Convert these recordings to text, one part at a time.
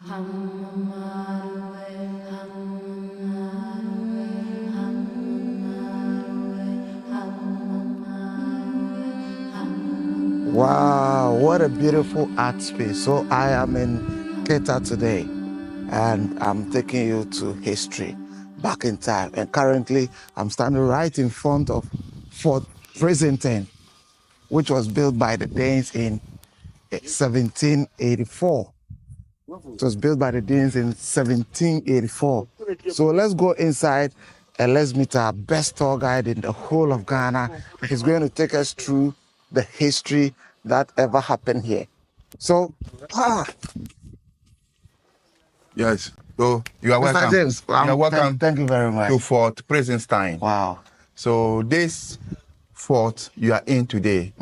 Wow, what a beautiful art space. So I am in Keta'S today, and I'm taking you to history, back in time. And currently, I'm standing right in front of Fort Prinzenstein, which was built by the Danes in 1784. It was built by the Danes in 1784. So let's go inside and let's meet our best tour guide in the whole of Ghana. He's going to take us through the history that ever happened here. So, Yes. So you are Mr. welcome. James, You are welcome thank you very much. to Fort Prinzenstein. Wow. So this fort you are in today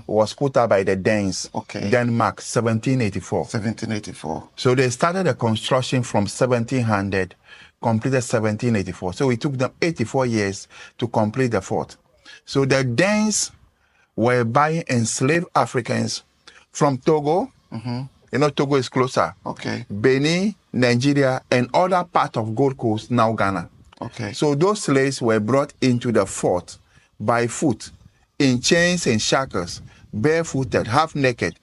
was put up by the Danes, Okay. Denmark, 1784. 1784. So they started the construction from 1700, completed 1784. So it took them 84 years to complete the fort. So the Danes were buying enslaved Africans from Togo. You know, Togo is closer. Okay. Benin, Nigeria, and other part of Gold Coast, now Ghana. Okay. So those slaves were brought into the fort by foot, in chains and shackles, barefooted, half naked.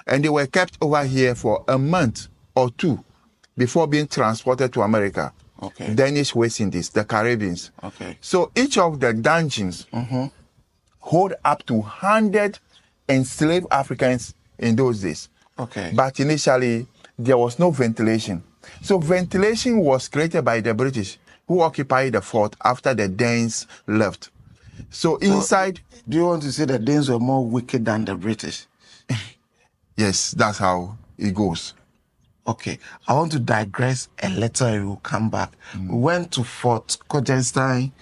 And they were kept over here for a month or two before being transported to America. Okay. Danish West Indies, the Caribbeans. Okay. So each of the dungeons hold up to 100 enslaved Africans in those days. Okay. But initially, there was no ventilation. So ventilation was created by the British, who occupied the fort after the Danes left. So inside... Do you want to say the Danes were more wicked than the British? Yes, that's how it goes. Okay, I want to digress a little and we'll come back. We went to Fort Prinzenstein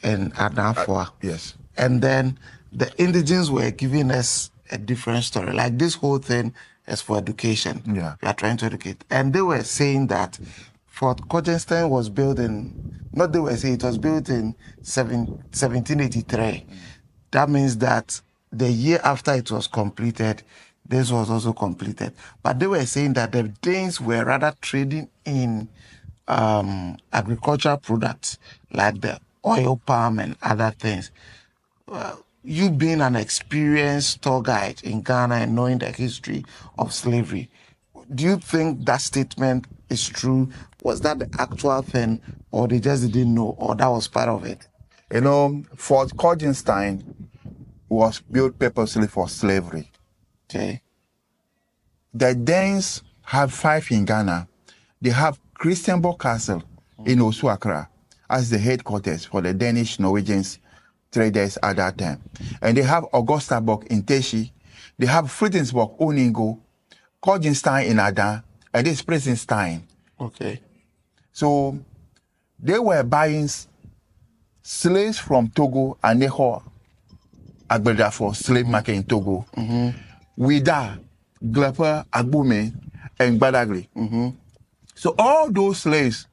and Adafua. Yes. And then the indigenes were giving us a different story. Like this whole thing is for education. Yeah. We are trying to educate. And they were saying that Fort Prinzenstein was built in, not they were saying, it was built in 1783. That means that the year after it was completed, this was also completed. But they were saying that the Danes were rather trading in agricultural products like the oil palm and other things. You being an experienced tour guide in Ghana and knowing the history of slavery, do you think that statement is true? Was that the actual thing, or they just didn't know, or that was part of it? You know, Fort Prinzenstein was built purposely for slavery. Okay. The Danes have 5 in Ghana. They have Christianborg Castle in Osu-Accra as the headquarters for the Danish, Norwegians, traders at that time. And they have Augustaborg in Teshi. They have Friedensborg, Oningo, Prinzenstein in Adan, and this Prinzenstein. Okay. So they were buying slaves from Togo and Neho Agbeda for slave market in Togo. Wida, Gleper, Agbume, and Badagry. So all those slaves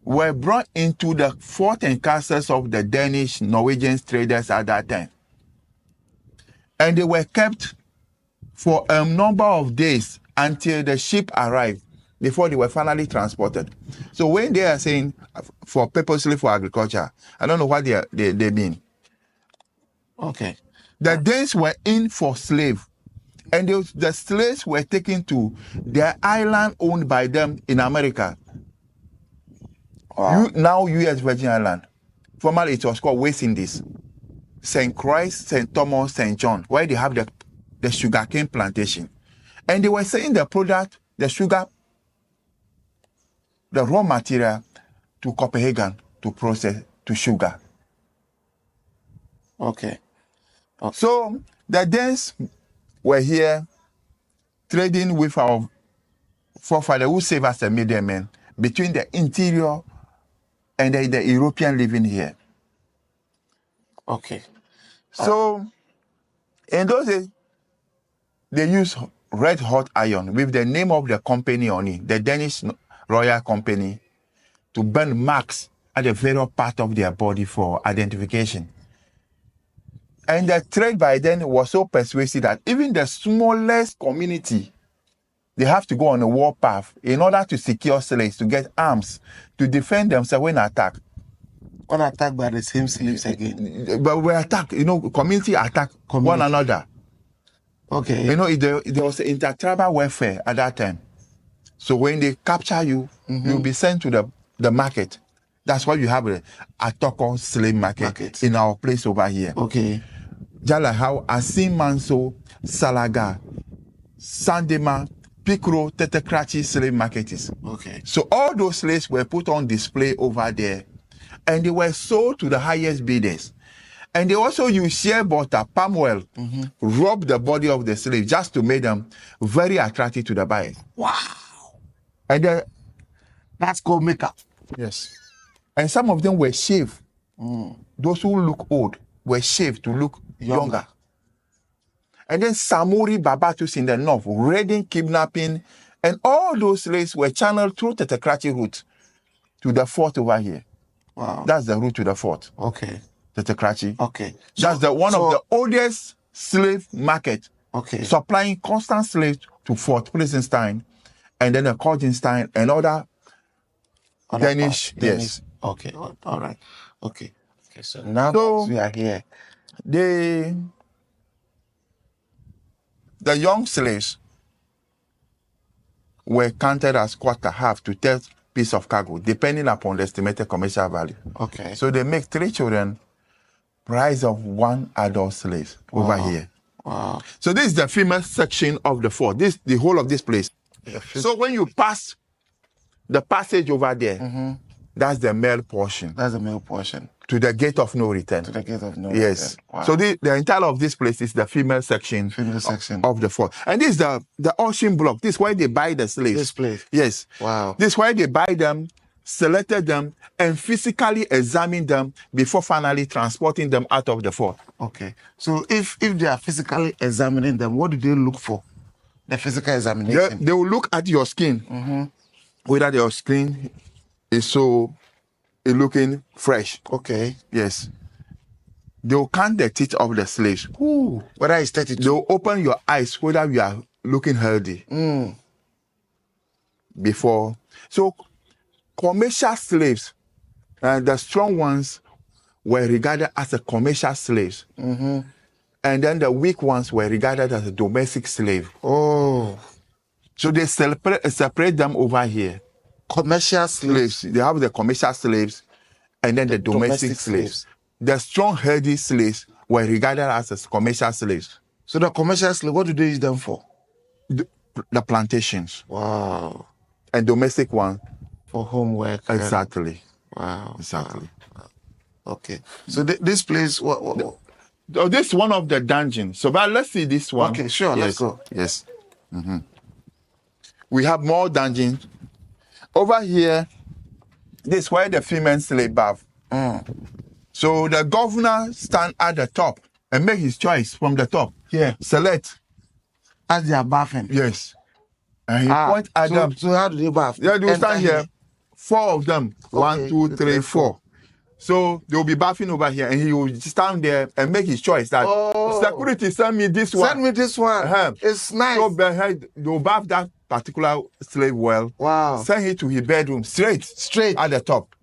were brought into the fort and castles of the Danish, Norwegian traders at that time. And they were kept for a number of days until the ship arrived before they were finally transported. So when they are saying for purposely for agriculture, I don't know what they mean. Okay. The Danes were in for slave, and the slaves were taken to their island owned by them in America. Wow. Now U.S. Virgin Island. Formerly it was called West Indies. St. Croix, St. Thomas, St. John, where they have the sugarcane plantation. And they were selling the product, the sugar, the raw material to Copenhagen to process to sugar. Okay. So the Danes were here trading with our forefathers who served as a middleman between the interior and the European living here. Okay. So in those days, they used red hot iron with the name of the company on it, the Danish Royal Company, to burn marks at the various part of their body for identification. And the trade by then was so persuasive that even the smallest community, they have to go on a war path in order to secure slaves, to get arms, to defend themselves when attacked. When attacked by the same slaves again. But we attack, community attack one another. Okay. There was intertribal warfare at that time. So when they capture you, you'll be sent to the market. That's why you have a Atoko slave market in our place over here. Okay. Just like how Asim Manso, Salaga, Sandema, Pikro, Tetekrachi slave market is. Okay. So all those slaves were put on display over there, and they were sold to the highest bidders. And they also use shea butter, palm oil, rub the body of the slave just to make them very attractive to the buyers. Wow. And that's called makeup. Yes. And some of them were shaved. Those who look old were shaved to look younger. And then Samuri Babatus in the north, raiding, kidnapping, and all those slaves were channeled through the Tetekrachi route to the fort over here. Wow. That's the route to the fort. Okay. Tetekrachi. Okay. That's one of the oldest slave market. Okay. Supplying constant slaves to Fort Prinzenstein, and then the Colgenstein and other Danish. Yes. Okay. All right. Okay. Okay. So now we are here. The young slaves were counted as quarter, half to third piece of cargo, depending upon the estimated commercial value. Okay. So they make 3 children, price of 1 adult slave over here. Wow. So this is the female section of the fort. The whole of this place. So when you pass the passage over there, that's the male portion. That's the male portion. To the gate of no return. To the gate of no yes. return. Wow. So the entire of this place is the female section. Of the fort. And this is the ocean block. This is where they buy the slaves. This place. Yes. Wow. This is where they buy them, selected them, and physically examine them before finally transporting them out of the fort. Okay. So if they are physically examining them, what do they look for? The physical examination. They will look at your skin, whether your skin is looking fresh. Okay. Yes. They will count the teeth of the slaves. Ooh. Whether it's 32. They will open your eyes whether you are looking healthy. Before. So commercial slaves, the strong ones were regarded as a commercial slaves. And then the weak ones were regarded as a domestic slave. Oh. So they separate them over here. Commercial slaves. They have the commercial slaves and then the domestic slaves. The strong, healthy slaves were regarded as commercial slaves. So the commercial slaves, what do they use them for? The plantations. Wow. And domestic one. For homework. Exactly. Wow. Exactly. Wow. Okay. So this place, this is one of the dungeons. So, but let's see this one. Okay, sure. Yes. Let's go. Yes. We have more dungeons. Over here, this is where the female slave bath. So the governor stand at the top and make his choice from the top. Yeah. Select. As they are bathing. Yes. And he point at them. So how do they bath? Yeah, they will stand here. 4 of them. Okay. 1, 2, 3, 4. So they will be bathing over here, and he will stand there and make his choice. That security, send me this one. Send me this one. It's nice. So behind, they will bath that particular slave well. Wow. Send him to his bedroom straight at the top.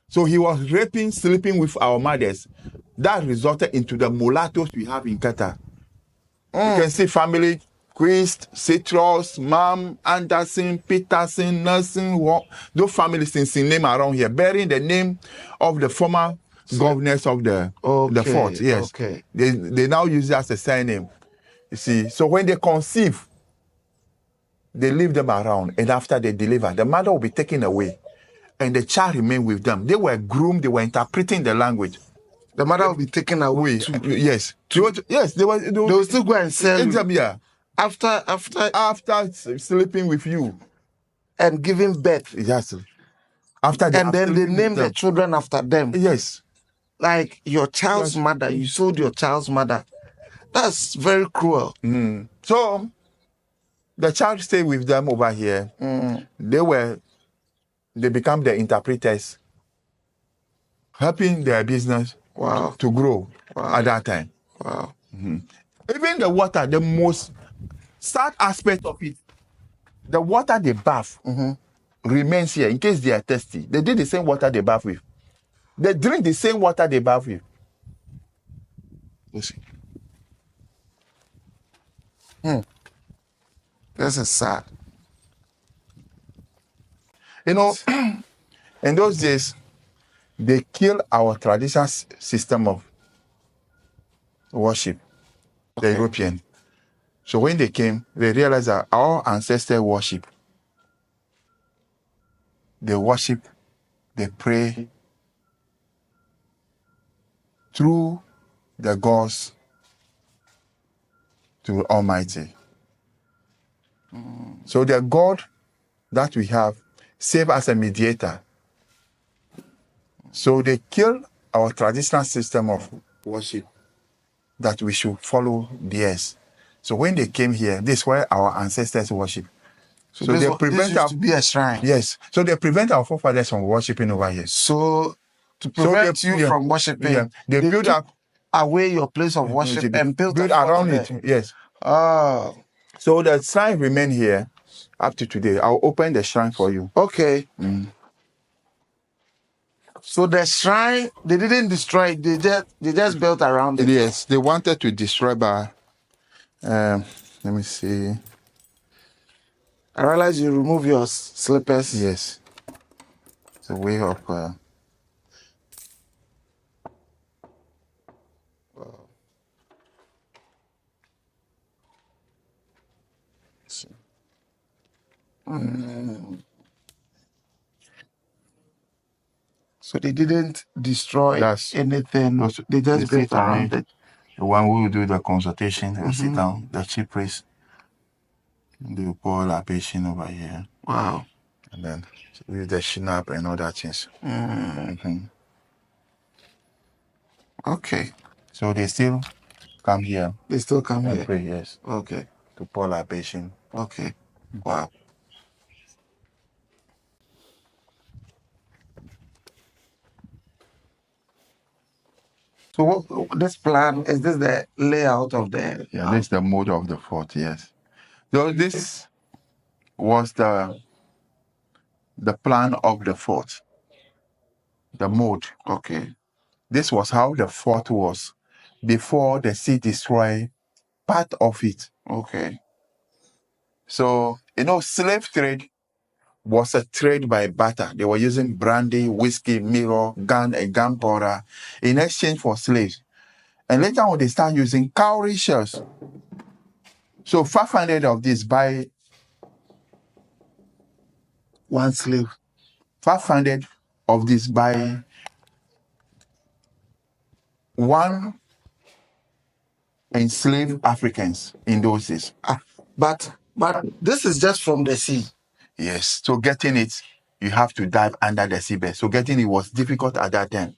So he was raping, sleeping with our mothers. That resulted into the mulattoes we have in Keta'S. You can see family. Christ, Citrus, Mam, Anderson, Peterson, Nelson, those families in name around here, bearing the name of the former governors of the fort. Yes. Okay. They now use it as a surname. You see, so when they conceive, they leave them around, and after they deliver, the mother will be taken away, and the child remain with them. They were groomed, they were interpreting the language. The mother will be taken away. Yes. Yes, they will still go and sell you. Yeah. After sleeping with you and giving birth. Yes. After and then they name the children after them. Yes. Like your child's mother, you sold your child's mother. That's very cruel. So the child stayed with them over here. They become the interpreters, helping their business to grow at that time. Wow. Even the water, the most sad aspect of it the water they bath remains here in case they are thirsty. They did the same water they bath with. They drink the same water they bath with. You see. This is sad. You know, in those days, they killed our traditional system of worship, the European. So when they came, they realized that our ancestors worship. They worship, they pray through the gods to Almighty. So the God that we have serves as a mediator. So they killed our traditional system of worship that we should follow theirs. So when they came here, this is where our ancestors worship. So they prevent this us to be a shrine. Yes. So they prevent our forefathers from worshiping over here. So to prevent you from worshiping, they build up away your place of worship and build around it. Yes. Oh. So the shrine remain here up to today. I'll open the shrine for you. Okay. So the shrine, they didn't destroy it. They just built around it. Yes. They wanted to destroy by let me see. I realize you remove your slippers. Yes. It's a way of So they didn't destroy anything. They just built around it. The one who will do the consultation, they sit down, the chief priest, they will pour libation over here. Wow. And then with the shinap and other things. Okay. So they still come here. They still come here. Pray, yes. Okay. To pour libation. Okay. Wow. So what, this plan, is this the layout of the... Yeah, this is the mode of the fort, yes. So this was the plan of the fort. The mode. Okay. This was how the fort was before the sea destroyed part of it. Okay. So, slave trade was a trade by barter. They were using brandy, whiskey, mirror, gun, and gunpowder in exchange for slaves. And later on, they start using cowrie shells. So 500 of this by one slave. 500 of this by one enslaved Africans in those days. But this is just from the sea. Yes. So getting it, you have to dive under the seabed. So getting it was difficult at that time.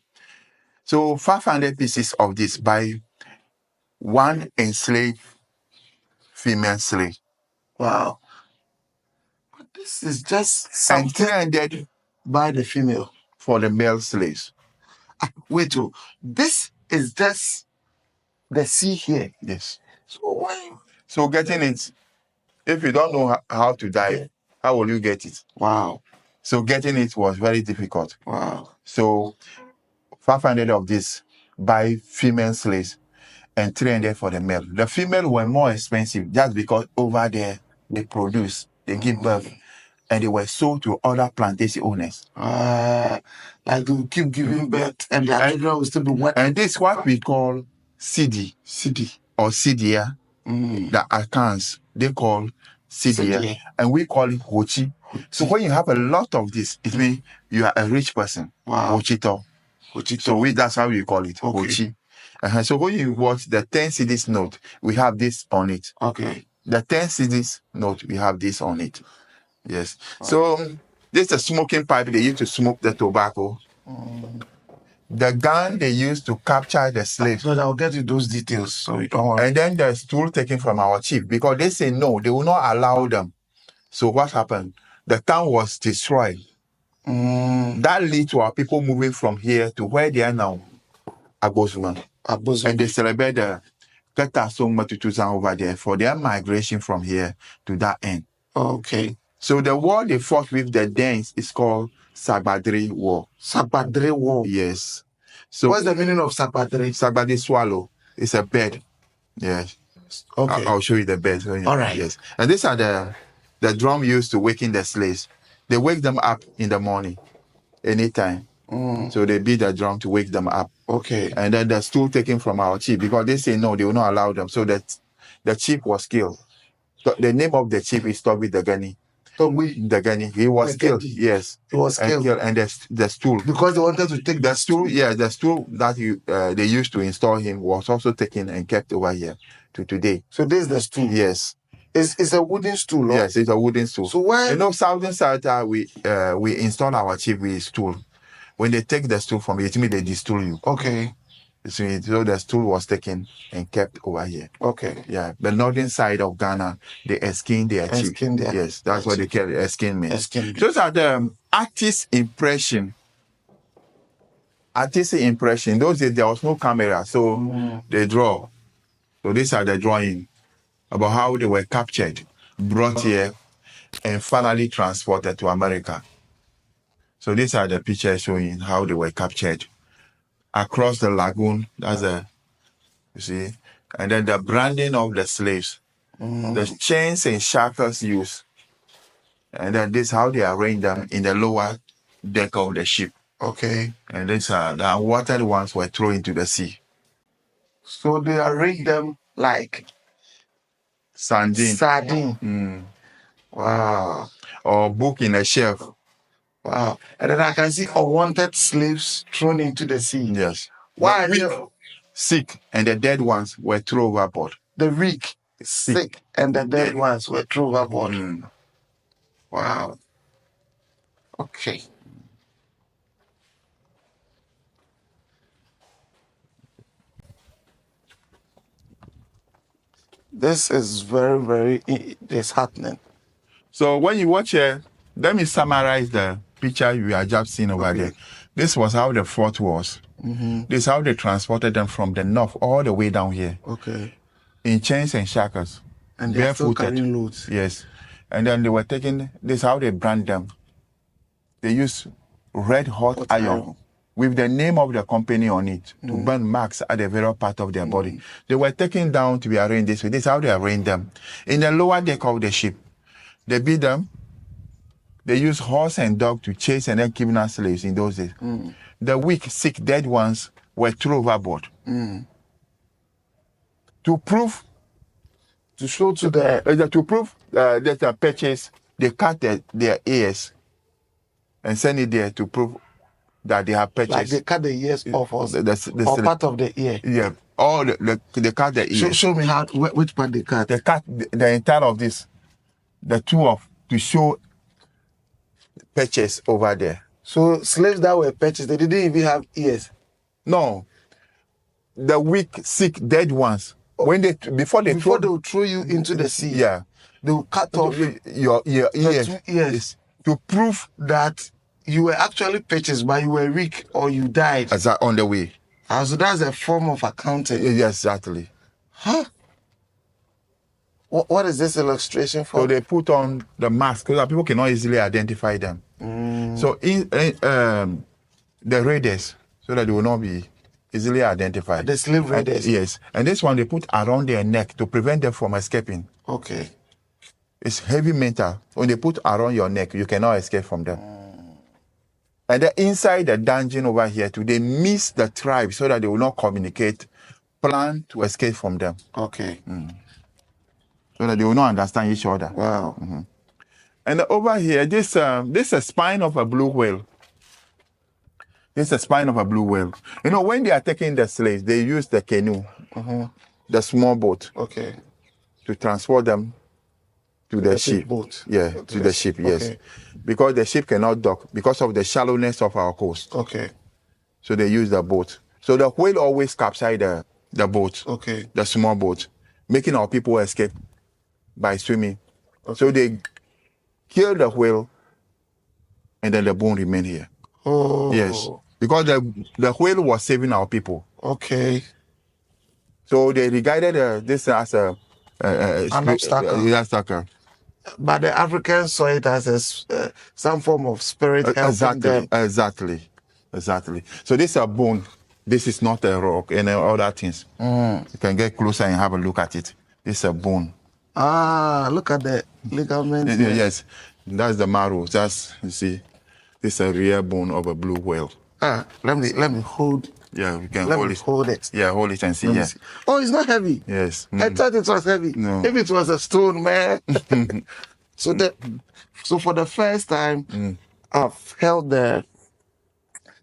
So 500 pieces of this by one enslaved female slave. Wow. But this is just something. And 300 by the female. For the male slaves. Wait, this is just the sea here. Yes. So why? So getting it, if you don't know how to dive, how will you get it? Wow. So getting it was very difficult. Wow. So 500 of this by female slaves and 300 for the male. The female were more expensive just because over there they produce, they give birth, and they were sold to other plantation owners. Like they will keep giving birth and their children will still be wet. And this is what we call CD. CD. Or CDA. The accounts, they call CDA. And we call it Hochi. So when you have a lot of this, it means you are a rich person. Wow. Hochito. So that's how we call it. Okay. Hochi. So when you watch the 10 CDs note, we have this on it. Okay. The 10 CDs note, we have this on it. Yes. Wow. So this is a smoking pipe. They used to smoke the tobacco. The gun they used to capture the slaves. So I'll get you those details. So you don't worry. And then the stool taken from our chief because they say no, they will not allow them. So what happened? The town was destroyed. That led to our people moving from here to where they are now, Abosman. And they celebrate the Keta'S over there for their migration from here to that end. Okay. So the war they fought with the Danes is called Sagbadre War. Sagbadre War. Yes. So what's the meaning of Sagbadre? Sagbadre swallow. It's a bird. Yes. Okay. I'll show you the bird. All right. Yes. And these are the drum used to waken the slaves. They wake them up in the morning, anytime. So they beat the drum to wake them up. Okay. And then the stool taken from our chief, because they say no, they will not allow them. So that the chief was killed. So the name of the chief is Toby the Gani. The Gani. He was killed. Yes. He was killed. And the stool. Because they wanted to take the stool. Yeah, the stool that they used to install him was also taken and kept over here to today. So this is the stool. Yes. It's a wooden stool. No? Yes, it's a wooden stool. So why? Southern South, we install our chief with stool. When they take the stool from you, it means they destool you. Okay. So the stool was taken and kept over here. Okay. Yeah. The northern side of Ghana, they skin their chief. Yes, that's what they call it. Skin means. Those are the artist impression. Artistic impression. Those days there was no camera, so they draw. So these are the drawing about how they were captured, brought here, and finally transported to America. So these are the pictures showing how they were captured. Across the lagoon, you see, and then the branding of the slaves, the chains and shackles used, and then this how they arrange them in the lower deck of the ship. Okay. And these are the unwatered ones were thrown into the sea. So they arrange them like sardine. Wow. Or book in a shelf. Wow. And then I can see unwanted slaves thrown into the sea. Yes. Why are they sick and the dead ones were thrown overboard? The weak, sick, and the dead ones were thrown overboard. Wow. Okay. This is very, very disheartening. So when you watch it, let me summarize the picture you are just seeing over there. This was how the fort was. This is how they transported them from the north all the way down here. Okay. In chains and shackles. And they are still carrying loads. Yes. And then they were taking, this is how they brand them. They use red hot iron with the name of the company on it to burn marks at the very part of their body. They were taken down to be arranged this way. This is how they arrange them. In the lower deck of the ship, they beat them. They use horse and dog to chase and then kidnap slaves in those days. The weak, sick, dead ones were thrown overboard. To prove, to show to the... to prove that the purchase, they cut their ears and send it there to prove that they have purchased. Like they cut the ears off us, or part of the ear. Yeah, all they cut the ears. Show me how, which part they cut. They cut the entire of this, the two of, to show purchase over there. So slaves that were purchased, they didn't even have ears? No. The weak, sick, dead ones. When before they will throw you into the sea. Yeah. They will cut off your ears to prove that you were actually purchased, but you were weak or you died. As on the way. So that's a form of accounting. Yes, exactly. Huh? What is this illustration for? So they put on the mask because people cannot easily identify them. So in the raiders, so that they will not be easily identified. The slave raiders? Yes. And this one they put around their neck to prevent them from escaping. Okay. It's heavy metal. When they put around your neck, you cannot escape from them. And then inside the dungeon over here too, they miss the tribe so that they will not communicate, plan to escape from them. Okay. So that they will not understand each other. Wow. And over here, this is a spine of a blue whale. This is a spine of a blue whale. You know, when they are taking the slaves, they use the canoe, the small boat, to transport them to the ship. Boat. Yeah, to the ship, yes. Because the ship cannot dock because of the shallowness of our coast. Okay. So they use the boat. So the whale always capsize the boat, the small boat, making our people escape by swimming. So they kill the whale and then the bone remain here. Oh. Yes. Because the whale was saving our people. Okay. So they regarded this as an obstacle. But the Africans saw it as some form of spirit helping them. Exactly. So this is a bone. This is not a rock and other things. You can get closer and have a look at it. This is a bone. Ah, look at the ligament. Here. Yes, that's the marrow. That's, you see, this is a real bone of a blue whale. Let me hold. Yeah, we can Let me hold it. Yeah, hold it and see. See. Oh, it's not heavy. Yes. I thought it was heavy. No. If it was a stone, man. So for the first time, I've held the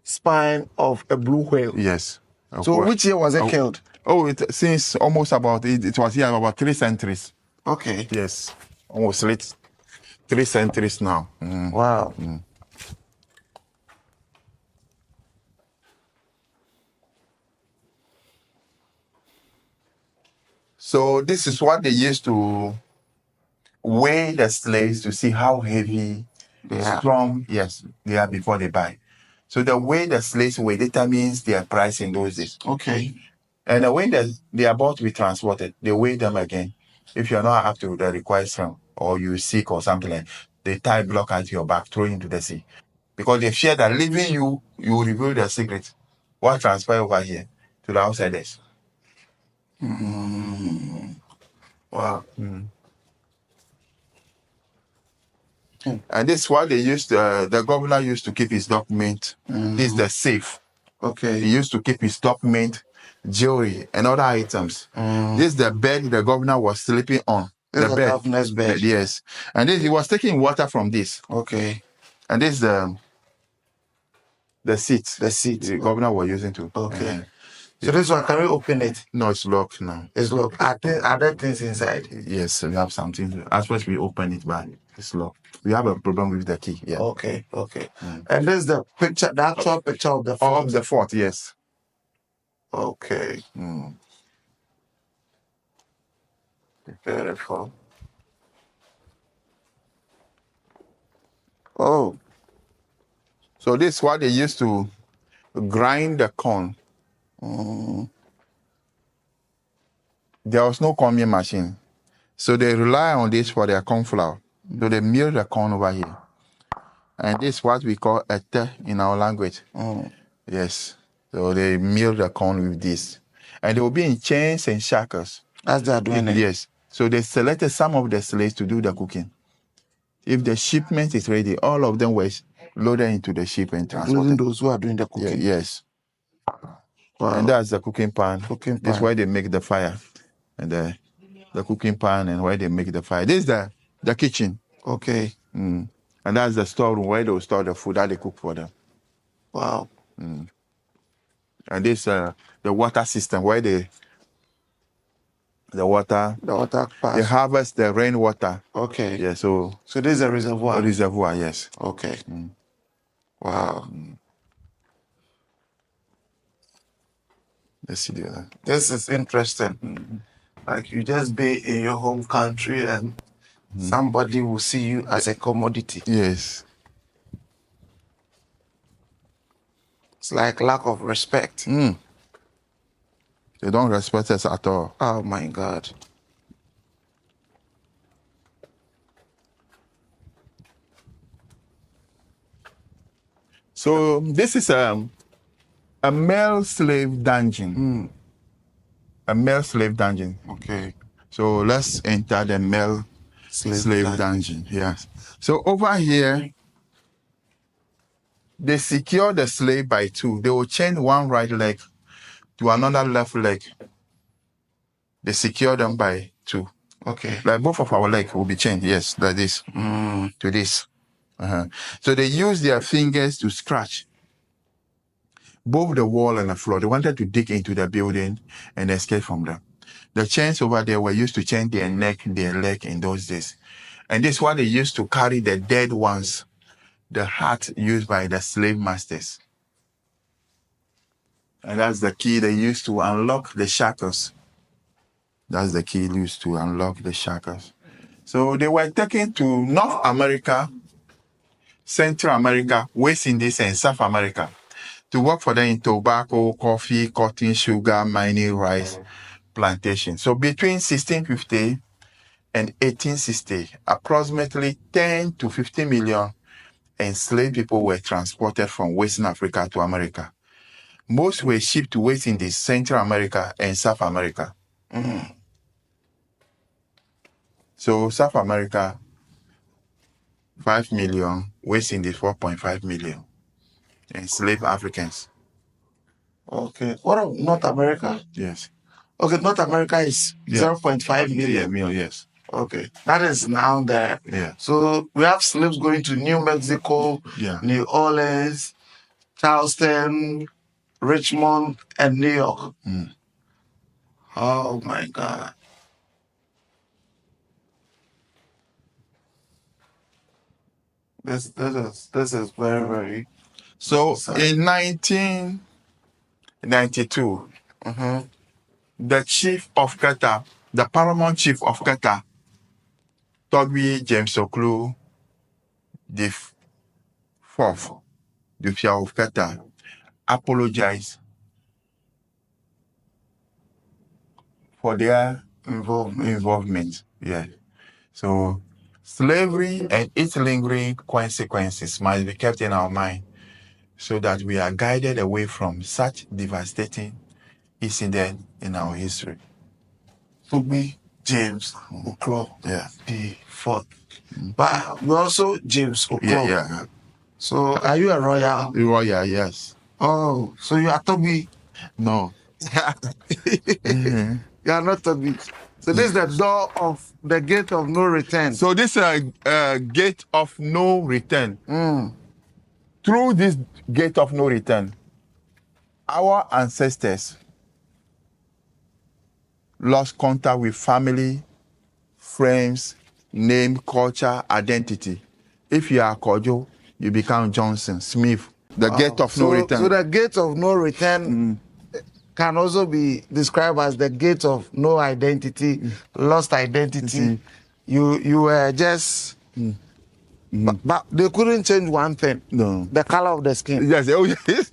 spine of a blue whale. Yes. So which year was it killed? Oh, since almost about it was here about 3 centuries. Okay. Yes, almost 3 centuries now. Wow. So this is what they used to weigh the slaves to see how heavy, strong, they are before they buy. So the way the slaves weigh determines their price in those days. Okay. And when they are about to be transported, they weigh them again. If you're not up to the required strength, or you're sick or something like that, they tie block at your back, throw you into the sea. Because they fear that leaving you will reveal their secret. What transpire over here to the outsiders. Wow. And this is what they used, the governor used to keep his document. This is the safe. Okay. He used to keep his document, jewelry, and other items. This is the bed the governor was sleeping on. This is the governor's bed. Yes. And this, he was taking water from this. Okay. And this is the seat. The seat. The governor was using to. Okay. So this one, can we open it? No, it's locked now. It's locked. Are there things inside? Yes, we have something. As first we open it, but it's locked. We have a problem with the key. Yeah. Okay. And this is the picture, the actual picture of the fort. Of the fort, yes. Okay. Beautiful. Oh. So this is what they used to grind the corn. There was no corn mill machine. So they rely on this for their corn flour. So they mill the corn over here. And this is what we call a te in our language. Yes. So they mill the corn with this. And they will be in chains and shackles. As they are doing it? Yes. So they selected some of the slaves to do the cooking. If the shipment is ready, all of them were loaded into the ship and transported. Including those who are doing the cooking? Yes. Wow. And that's the cooking pan. This is where they make the fire. And the cooking pan and where they make the fire. This is the kitchen. Okay. And that's the storeroom where they will store the food that they cook for them. Wow. And this the water system where the water pass. they harvest the rainwater. Okay. Yeah, so this is a reservoir. A reservoir, yes. Okay. Wow. Let's see that. This is interesting. Like you just be in your home country and somebody will see you as a commodity. Yes. It's like lack of respect. They don't respect us at all. Oh my God. So this is a male slave dungeon. A male slave dungeon. Okay. So let's enter the male slave dungeon. Yes. So over here, they secure the slave by two. They will chain one right leg to another left leg. They secure them by two. Okay. Like both of our legs will be chained, yes, like this, to this. So they use their fingers to scratch both the wall and the floor. They wanted to dig into the building and escape from them. The chains over there were used to chain their neck, their leg in those days. And this is what they used to carry the dead ones, the hat used by the slave masters. And that's the key they used to unlock the shackles. That's the key used to unlock the shackles. So they were taken to North America, Central America, West Indies, and South America to work for them in tobacco, coffee, cotton, sugar, mining, rice, plantation. So between 1650 and 1860, approximately 10 to 15 million enslaved people were transported from Western Africa to America. Most were shipped to West Indies, Central America, and South America. So South America, 5 million, West Indies, 4.5 million enslaved Africans. Okay. What of North America? Yes. Okay, North America is Yeah. 0.5 million. Yeah, million, yes. Okay, that is now there. Yeah. So we have slaves going to New Mexico, Yeah. New Orleans, Charleston, Richmond, and New York. Oh my God. This is very, very So sad. in 1992, the chief of Keta'S, the paramount chief of Keta'S, Togbi James Oklu, the fourth, the Fia of Keta'S, apologized for their involvement. Yeah. So slavery and its lingering consequences must be kept in our mind so that we are guided away from such devastating incident in our history. Togbi James Oklo, Yeah. the fourth. But we also James Oklo. Yeah. So are you a royal? Royal, yes. Oh, so you are Togbi? No. You are not Togbi. So this is the door of the gate of no return. So this is a gate of no return. Through this gate of no return, our ancestors lost contact with family, friends, name, culture, identity. If you are Kojo, you become Johnson, Smith. The gate of no return. So the gate of no return can also be described as the gate of no identity, lost identity. You were just, but they couldn't change one thing. No. The color of the skin. Yes. Oh, yes.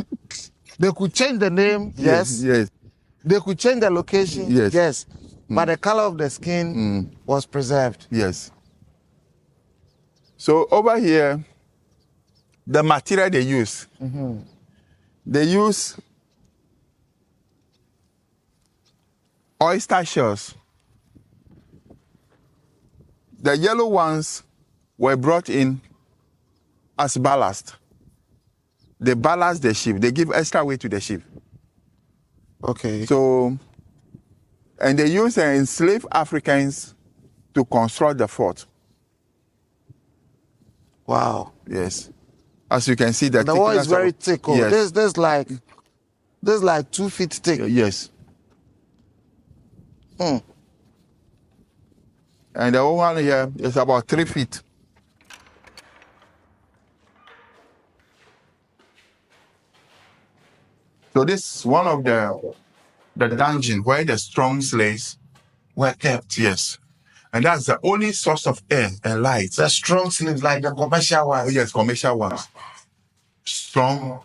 They could change the name. Yes. Yes. They could change the location. Yes. Yes. But the color of the skin was preserved. Yes. So over here, the material they use, they use oyster shells. The yellow ones were brought in as ballast. They ballast the ship. They give extra weight to the ship. Okay. So, and they use enslaved Africans to construct the fort. Wow. Yes. As you can see, The wall is thickness very of- thick. Oh. Yes. This like 2 feet thick. Yes. And the other one here is about 3 feet. So this is one of the dungeon where the strong slaves Were kept. yes. And that's the only source of air and light. The strong slaves, like the commercial ones. Oh, yes, commercial ones. Strong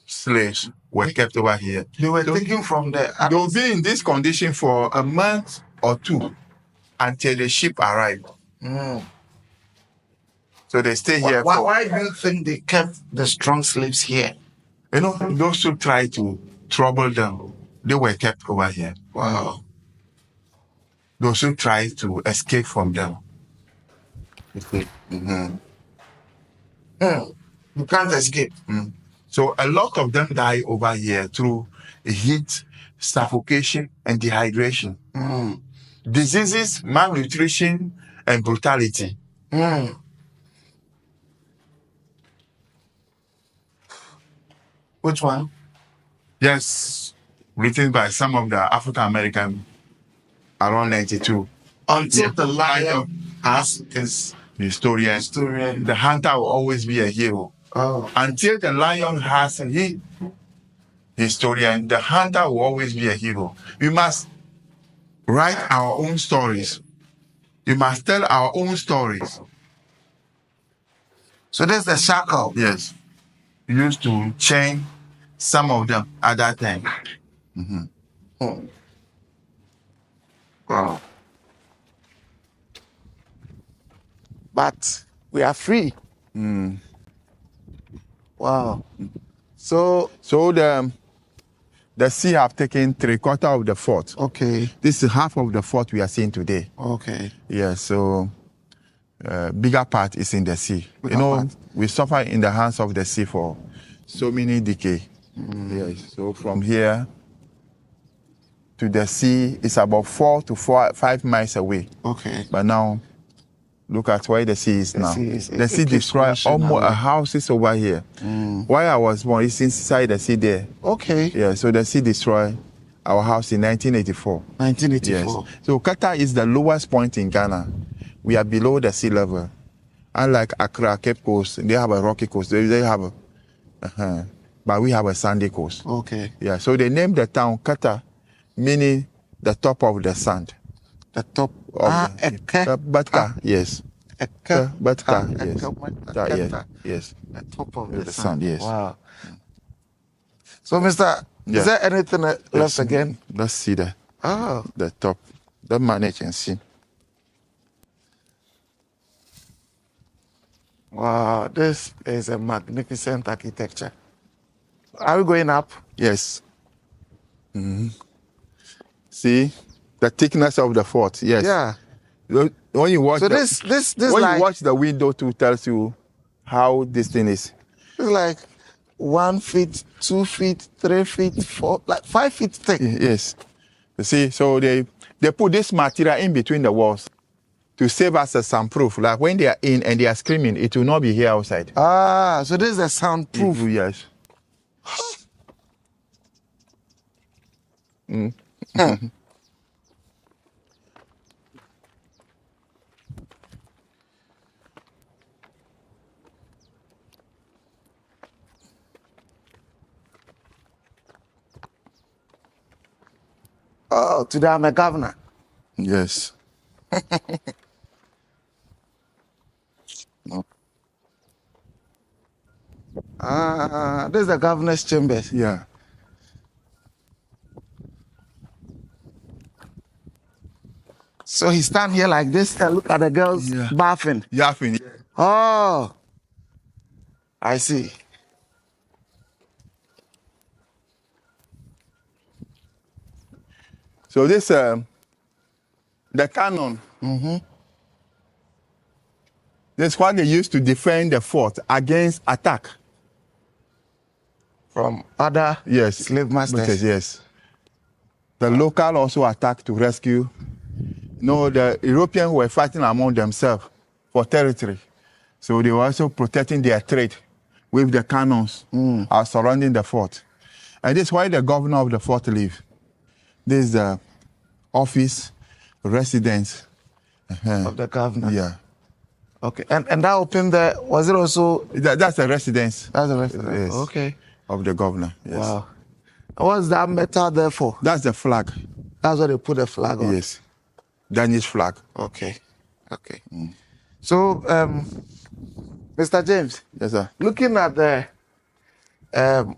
slaves were kept over here. They were taken from the. They'll be in this condition for a month or two until the ship arrived. So they stay here. Why do you think they kept the strong slaves here? You know, those who try to trouble them, they were kept over here. Wow. Those who try to escape from them. You can't escape. So a lot of them die over here through heat, suffocation, and dehydration. Diseases, malnutrition, and brutality. Which one? Yes, written by some of the African American around 92. Until the lion has his Historian. The hunter will always be a hero. Oh. Until the lion has a historian, the hunter will always be a hero. We must write our own stories. We must tell our own stories. So there's the shackle. Yes. Used to chain some of them at that time. Wow. but we are free. Wow. So the sea have taken 3/4 of the fort. okay. This is half of the fort we are seeing today. Okay. Yeah, so bigger part is in the sea. Bigger part. We suffer in the hands of the sea for so many decades. Yes, so from here to the sea is about 4 to 5 miles away. Okay. But now, look at where the sea is now. The sea keeps destroyed washing almost away. a houses over here. Where I was born is inside the sea there. Okay. Yeah, so the sea destroyed our house in 1984. 1984. Yes. So Keta'S is the lowest point in Ghana. We are below the sea level. Unlike Accra, Cape Coast, they have a rocky coast. They have but we have a sandy coast. Okay. Yeah, so they named the town Keta'S, meaning the top of the sand. The top of Batka, yes. Batka, yes. Yes. Yes. The top of The sand, yes. Wow. So, Mr. Is there anything left again? Let's see the top. The manage and see. Wow, this is a magnificent architecture. Are we going up? Yes. See the thickness of the fort. Yes. Yeah. When you watch, So this when like, you watch the window, too tells you how this thing is. It's like 1 feet, 2 feet, 3 feet, 4, like 5 feet thick. Yes. You see, so they put this material in between the walls to save us as soundproof. Like when they are in and they are screaming, it will not be here outside. Ah, so this is a soundproof. Yes. Oh, today I'm a governor. Yes. Ah, this is the governor's chambers. Yeah. So he stand here like this and look at the girls bathing. Yapping. Oh, I see. So this the cannon. This is what they used to defend the fort against attack From other slave masters. Yes. The local also attacked to rescue. The Europeans were fighting among themselves for territory. So they were also protecting their trade with the cannons surrounding the fort. And this is why the governor of the fort lives. This is the office, residence. Of the governor. Yeah. Okay. And that open there, was it also? That's the residence. That's the residence. Yes. Okay. Of the governor. Yes. Wow. What's that metal there for? That's the flag. That's what they put the flag on? Yes. Danish flag. Okay. Okay. So, Mr. James. Yes, sir. Looking at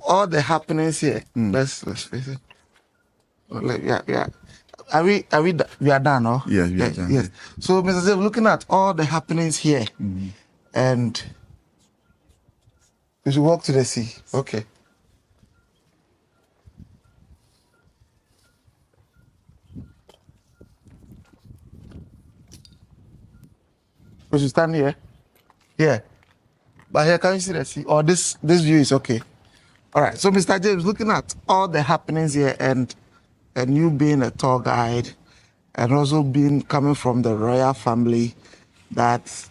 all the happenings here, let's face it. Yeah. We are done, no? Yes, we are done. Yes. So, Mr. James, looking at all the happenings here, and we should walk to the sea. Okay. We should stand here. Yeah. But here, can you see the sea? Or this view is okay. All right. So, Mr. James, looking at all the happenings here and you being a tour guide and also coming from the royal family that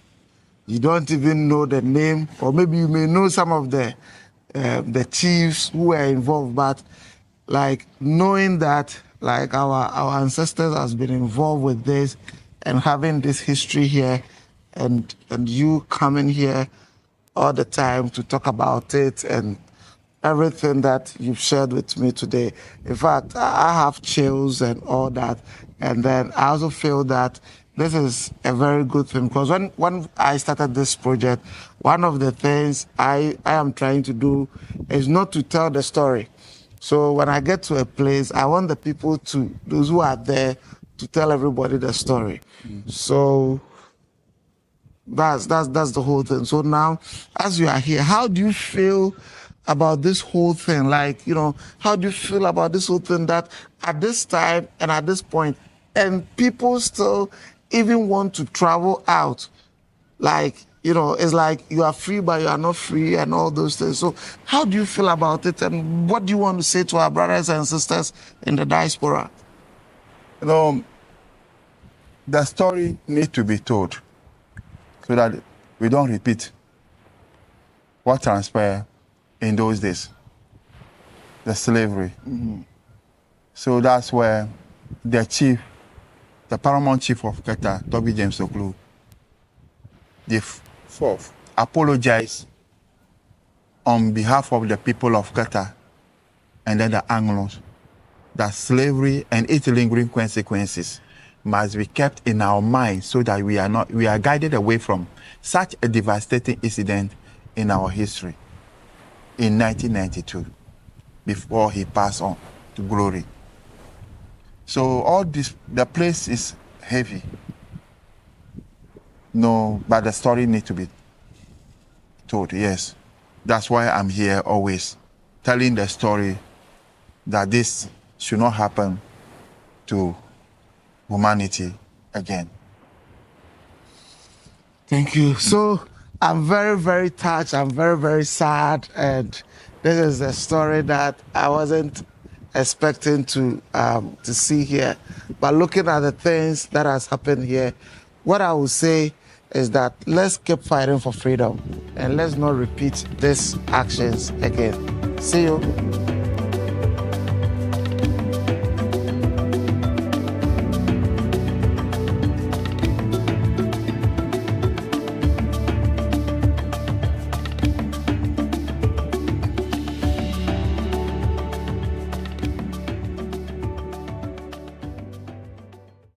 you don't even know the name, or maybe you may know some of the chiefs who were involved, but like knowing that like our ancestors has been involved with this and having this history here and you coming here all the time to talk about it and everything that you've shared with me today. In fact, I have chills and all that. And then I also feel that this is a very good thing because when I started this project, one of the things I am trying to do is not to tell the story. So when I get to a place, I want the people those who are there, to tell everybody the story. So That's the whole thing. So now, as you are here, how do you feel about this whole thing? Like, you know, how do you feel about this whole thing that at this time and at this point, and people still even want to travel out? Like, you know, it's like you are free, but you are not free, and all those things. So, how do you feel about it, and what do you want to say to our brothers and sisters in the diaspora? You know, the story needs to be told so that we don't repeat what transpired in those days, the slavery. So that's where the chief, the paramount chief of Keta'S, W. James Oklu, the fourth, apologized on behalf of the people of Keta'S and then the Anglos that slavery and its lingering consequences must be kept in our minds so that we are guided away from such a devastating incident in our history in 1992 before he passed on to glory. So all this, the place is heavy. No, but the story needs to be told, yes. That's why I'm here always, telling the story that this should not happen to humanity again. Thank you. So I'm very, very touched. I'm very, very sad. And this is a story that I wasn't expecting to see here. But looking at the things that has happened here, what I would say is that let's keep fighting for freedom and let's not repeat these actions again. See you.